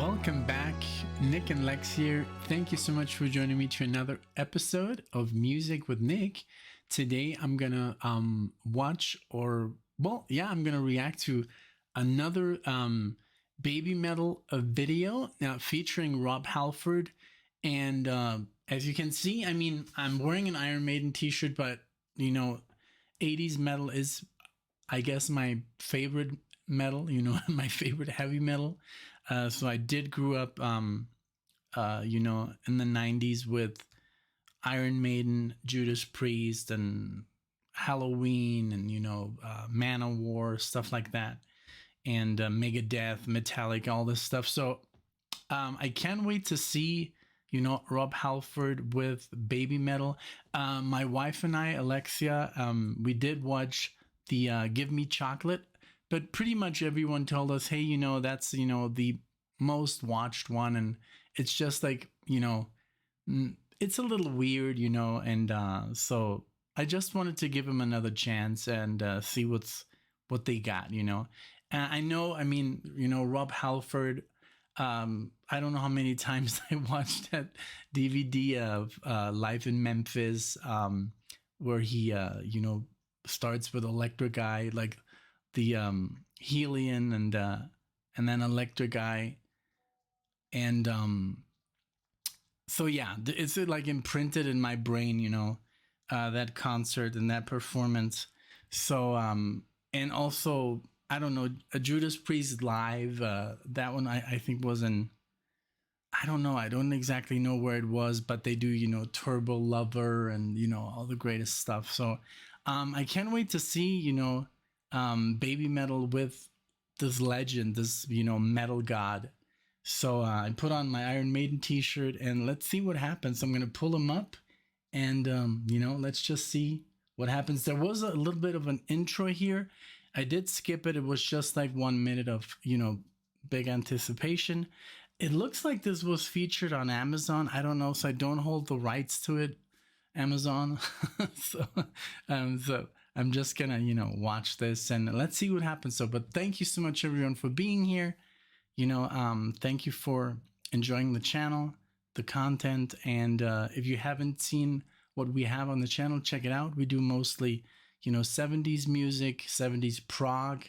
Welcome back, Nick and Lex here. Thank you so much for joining me to another episode of Music with Nick. Today I'm gonna watch I'm gonna react to another baby metal video now featuring Rob Halford. And as you can see, I mean, I'm wearing an Iron Maiden t-shirt, but you know, 80s metal is, I guess, my favorite metal, you know, my favorite heavy metal. So I did grew up, you know, in the 90s with Iron Maiden, Judas Priest, and Halloween, and, you know, Manowar, stuff like that, and Megadeth, Metallica, all this stuff. So I can't wait to see, you know, Rob Halford with Baby Metal. My wife and I, Alexia, we did watch the Give Me Chocolate, but pretty much everyone told us, hey, you know, that's, you know, the most watched one, and it's just like, you know, it's a little weird, you know, and so I just wanted to give him another chance and see what they got, you know. I know, I mean, you know, Rob Halford, I don't know how many times I watched that DVD of Live in Memphis, where he, you know, starts with Electric Eye, like the Helion, and then Electric Eye, and so yeah, it's like imprinted in my brain, you know, that concert and that performance. So and also, I don't know, a Judas Priest live, that one I think was in, I don't know, I don't exactly know where it was, but they do, you know, Turbo Lover and, you know, all the greatest stuff. So I can't wait to see, you know, Baby Metal with this legend, this, you know, metal god. So I put on my Iron Maiden t-shirt and let's see what happens. I'm going to pull him up and, you know, let's just see what happens. There was a little bit of an intro here. I did skip it. It was just like 1 minute of, you know, big anticipation. It looks like this was featured on Amazon. I don't know, so I don't hold the rights to it, Amazon. so I'm just gonna, you know, watch this and let's see what happens. So, but thank you so much, everyone, for being here. You know, thank you for enjoying the channel, the content, and if you haven't seen what we have on the channel, check it out. We do mostly, you know, 70s music, 70s prog,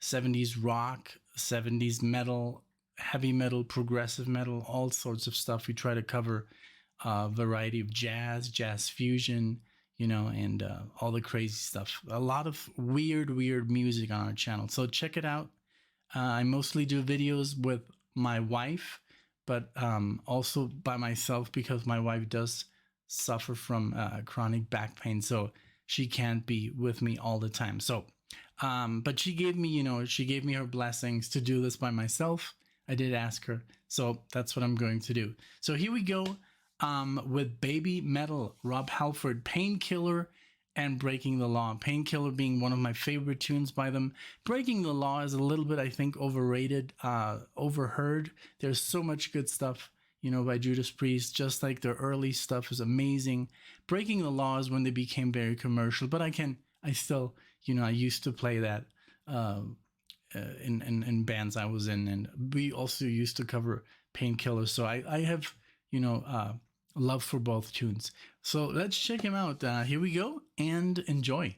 70s rock, 70s metal, heavy metal, progressive metal, all sorts of stuff. We try to cover a variety of jazz fusion, you know, and all the crazy stuff. A lot of weird music on our channel. So check it out. I mostly do videos with my wife, but also by myself because my wife does suffer from chronic back pain. So she can't be with me all the time. So, but she gave me, you know, she gave me her blessings to do this by myself. I did ask her. So that's what I'm going to do. So here we go. With Baby Metal, Rob Halford, Painkiller, and Breaking the Law. Painkiller being one of my favorite tunes by them. Breaking the Law is a little bit, I think, overrated, overheard. There's so much good stuff, you know, by Judas Priest. Just like their early stuff is amazing. Breaking the Law is when they became very commercial, but I still, you know, I used to play that in bands I was in, and we also used to cover Painkiller. So I have, you know, love for both tunes. So let's check him out. Here we go and enjoy.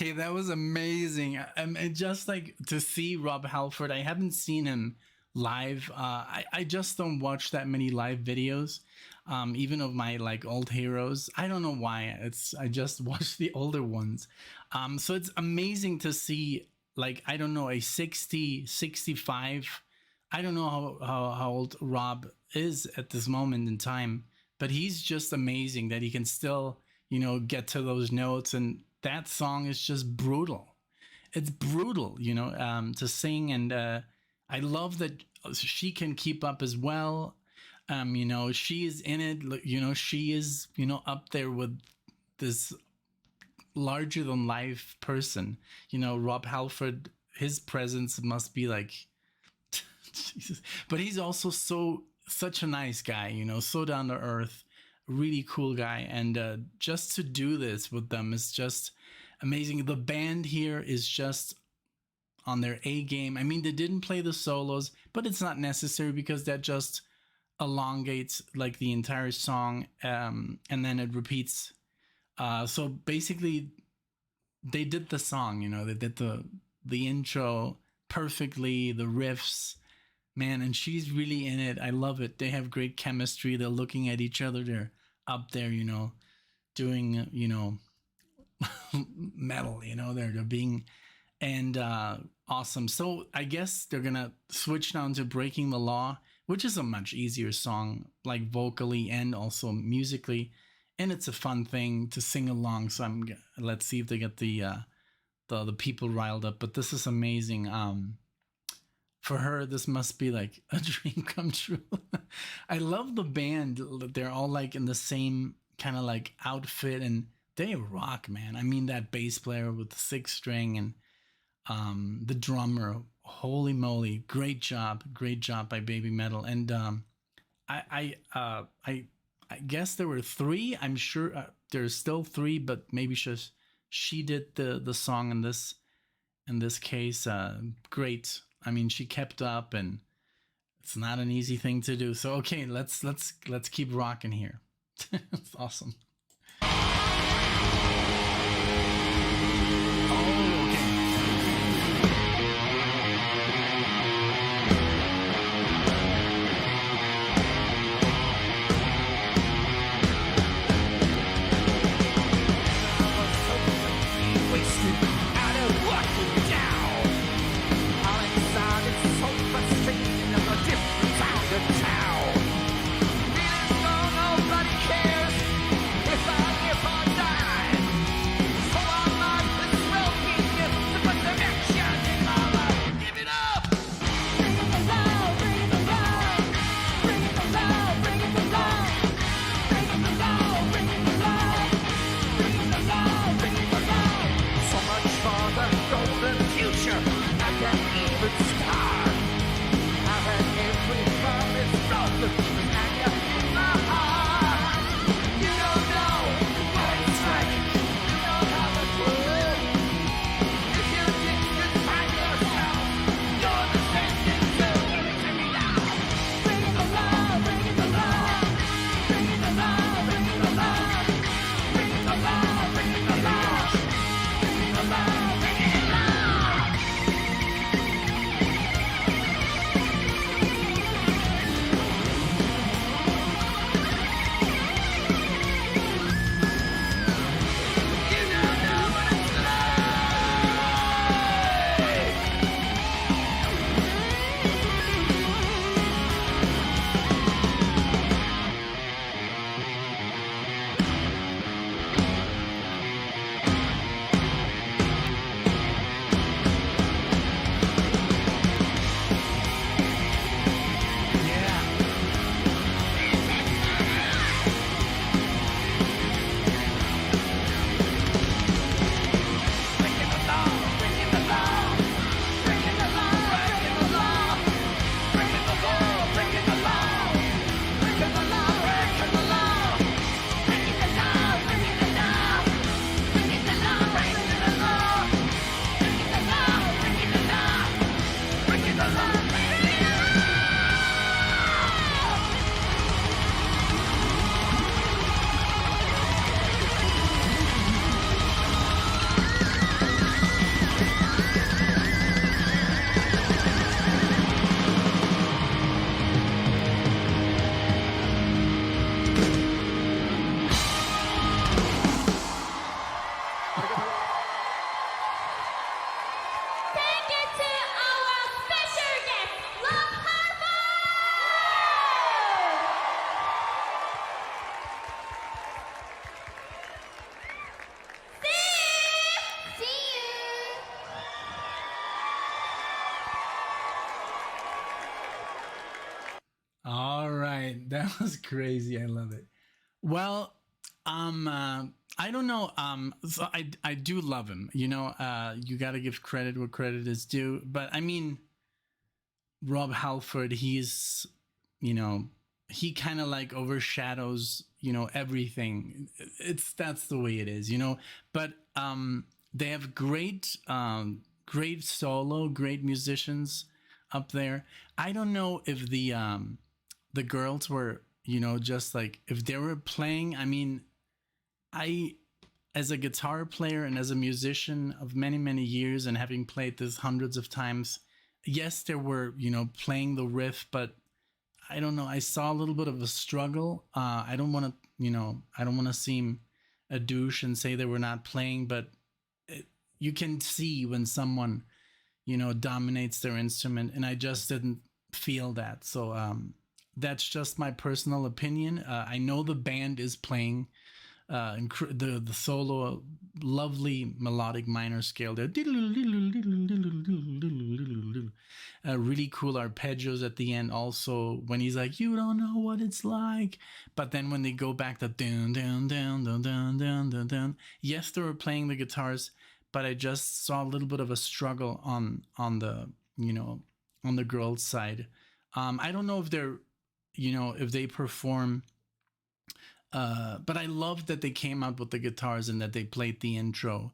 Okay, that was amazing. And just like to see Rob Halford, I haven't seen him live. I just don't watch that many live videos, even of my like old heroes. I don't know why. I just watch the older ones. So it's amazing to see, like, I don't know, a 60, 65. I don't know how old Rob is at this moment in time, but he's just amazing that he can still, you know, get to those notes. And that song is just brutal. It's brutal, you know, to sing. And I love that she can keep up as well. You know, she is in it, you know, she is, you know, up there with this larger than life person. You know, Rob Halford, his presence must be like, Jesus. But he's also such a nice guy, you know, so down to earth, really cool guy. And just to do this with them is just amazing. The band here is just on their A game. I mean, they didn't play the solos, but it's not necessary because that just elongates like the entire song, and then it repeats. So basically, they did the song, you know, they did the intro perfectly, the riffs, man, and she's really in it. I love it. They have great chemistry. They're looking at each other. They're up there, you know, doing, you know, metal, you know, they're being, and awesome. So I guess they're gonna switch down to Breaking the Law, which is a much easier song, like vocally and also musically, and it's a fun thing to sing along. So let's see if they get the people riled up. But this is amazing. For her, this must be like a dream come true. I love the band. They're all like in the same kind of like outfit, and they rock, man. I mean, that bass player with the 6 string and the drummer, holy moly, great job by Baby Metal. And I guess there were 3. I'm sure there's still 3, but maybe she did the song in this case. Great. I mean, she kept up, and it's not an easy thing to do. So okay, let's keep rocking here. It's awesome. That was crazy. I love it. Well, I don't know. So I do love him. You know, you got to give credit where credit is due. But I mean, Rob Halford, he's, you know, he kind of like overshadows, you know, everything. That's the way it is, you know. But they have great solo, great musicians up there. I don't know if the girls were, you know, just like if they were playing. I mean, I, as a guitar player and as a musician of many years and having played this hundreds of times, yes, there were, you know, playing the riff, but I don't know. I saw a little bit of a struggle. I don't want to, you know, I don't want to seem a douche and say they were not playing, but you can see when someone, you know, dominates their instrument, and I just didn't feel that. So that's just my personal opinion. I know the band is playing the solo, lovely melodic minor scale there, really cool arpeggios at the end also, when he's like, you don't know what it's like. But then when they go back to dun dun dun dun dun dun dun dun, yes, they were playing the guitars, but I just saw a little bit of a struggle on the, you know, on the girls' side. I don't know if they're, you know, if they perform, but I love that they came out with the guitars and that they played the intro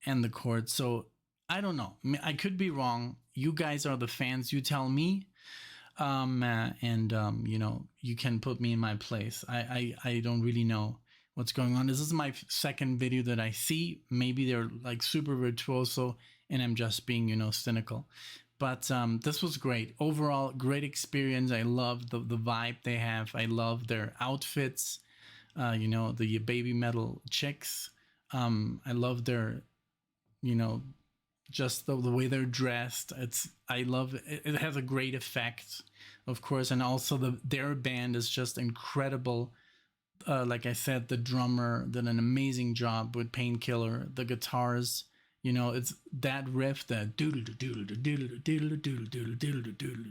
and the chords. So I don't know. I could be wrong. You guys are the fans. You tell me. You know, you can put me in my place. I don't really know what's going on. This is my second video that I see. Maybe they're like super virtuoso and I'm just being, you know, cynical. But this was great. Overall, great experience. I love the vibe they have. I love their outfits. You know, the baby metal chicks. I love their, you know, just the way they're dressed. I love it. It has a great effect, of course, and also their band is just incredible. Like I said, the drummer did an amazing job with Painkiller. The guitars, you know, it's that riff, that doodle doodle doodle doodle doodle doodle doodle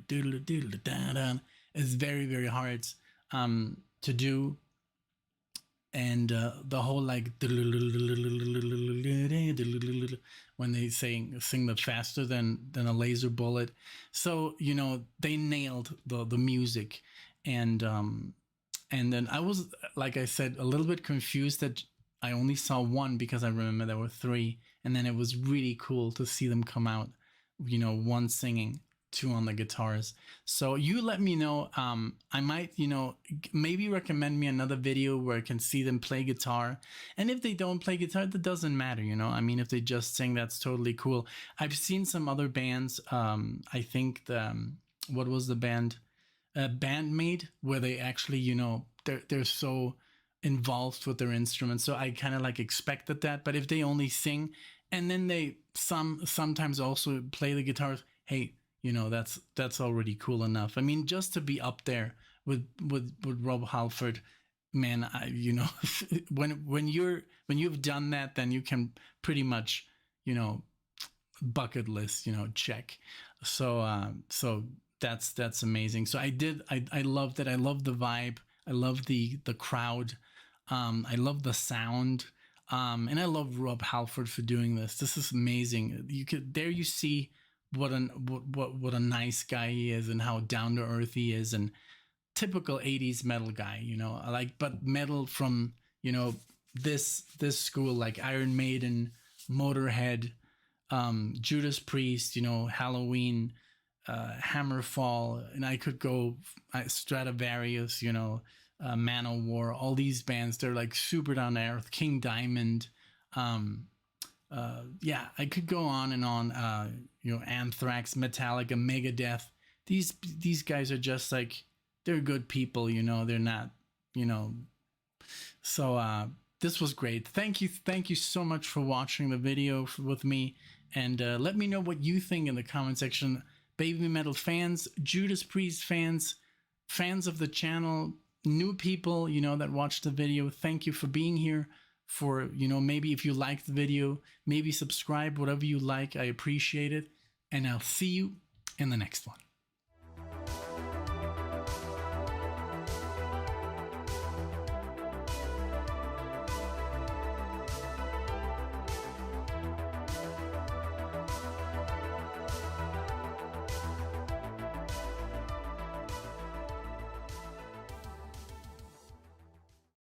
doodle doodle doodle, is very hard to do. And the whole like when they sing the faster than a laser bullet. So, you know, they nailed the music. And then I was, like I said, a little bit confused that I only saw one, because I remember there were three, and then it was really cool to see them come out, you know, one singing, two on the guitars. So you let me know. I might, you know, maybe recommend me another video where I can see them play guitar. And if they don't play guitar, that doesn't matter, you know. I mean, if they just sing, that's totally cool. I've seen some other bands. I think what was the band? Bandmate, where they actually, you know, they're so involved with their instruments. So I kind of like expected that. But if they only sing and then they sometimes also play the guitars, hey, you know, that's already cool enough. I mean, just to be up there with Rob Halford, man, you know, when you've done that, then you can pretty much, you know, bucket list, you know, check. So that's amazing. So I loved it. I love the vibe. I love the crowd. I love the sound. And I love Rob Halford for doing this. This is amazing. You see what a nice guy he is, and how down to earth he is, and typical 80s metal guy, you know, like, but metal from, you know, this school, like Iron Maiden, Motorhead, Judas Priest, you know, Halloween, Hammerfall, and I could go Stratovarius, you know, Manowar, all these bands, they're like super down to earth. King Diamond, yeah, I could go on and on. You know, Anthrax, Metallica, Megadeth. These guys are just like, they're good people, you know. They're not, you know. So this was great. Thank you so much for watching the video with me, and let me know what you think in the comment section. Baby metal fans, Judas Priest fans, fans of the channel, new people, you know, that watched the video. Thank you for being here. For, you know, maybe if you liked the video, maybe subscribe, whatever you like. I appreciate it. And I'll see you in the next one.